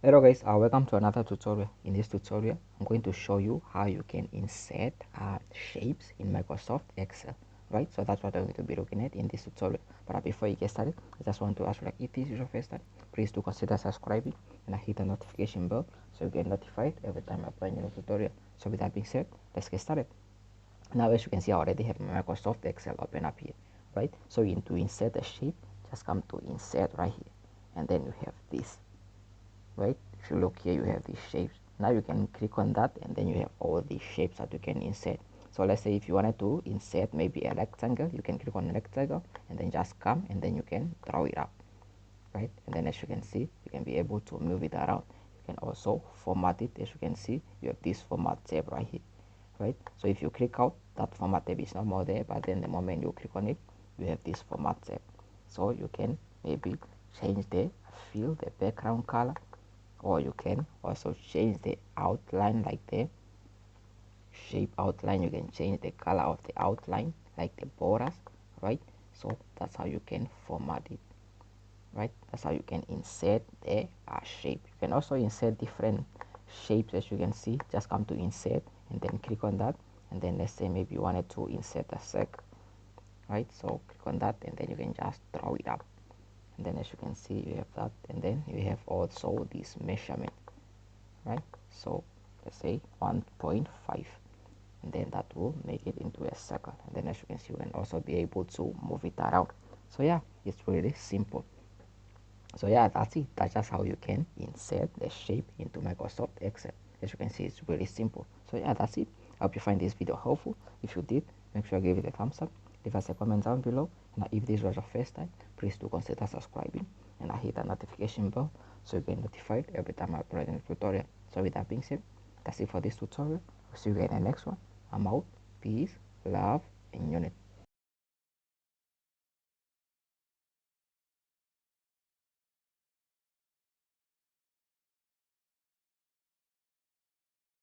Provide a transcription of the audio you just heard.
Hello guys, welcome to another tutorial. In this tutorial, I'm going to show you how you can insert shapes in Microsoft Excel, right? So that's what I'm going to be looking at in this tutorial. But before you get started, I just want to ask you, like, if this is your first time, please do consider subscribing and hit the notification bell so you get notified every time I upload a new tutorial. So with that being said, let's get started. Now, as you can see, I already have Microsoft Excel open up here, right? So to insert a shape, just come to insert right here, and then you have this. Right, if you look here, you have these shapes. Now you can click on that, and then you have all these shapes that you can insert. So let's say if you wanted to insert maybe a rectangle, you can click on a rectangle and then just come and then you can draw it up, right? And then as you can see, you can be able to move it around. You can also format it. As you can see, you have this format tab right here, right? So if you click out, that format tab is no more there, but then the moment you click on it, you have this format tab. So you can maybe change the fill, the background color, or you can also change the outline, like the shape outline. You can change the color of the outline, like the borders, right? So that's how you can format it, right? That's how you can insert the shape. You can also insert different shapes. As you can see, just come to insert and then click on that, and then let's say maybe you wanted to insert a circle, right? So click on that and then you can just draw it up, and then as you can see, you have that, and then you have also this measurement, right? So let's say 1.5, and then that will make it into a circle, and then as you can see, you can also be able to move it around. So yeah, it's really simple. So yeah, that's it. That's just how you can insert the shape into Microsoft Excel. As you can see, it's really simple. So yeah, that's it. I hope you find this video helpful. If you did, make sure you give it a thumbs up, leave us a comment down below, and if this was your first time, please do consider subscribing and hit the notification bell so you get notified every time I upload a new tutorial. So with that being said, that's it for this tutorial. I'll see you guys in the next one. I'm out. Peace, love, and unity.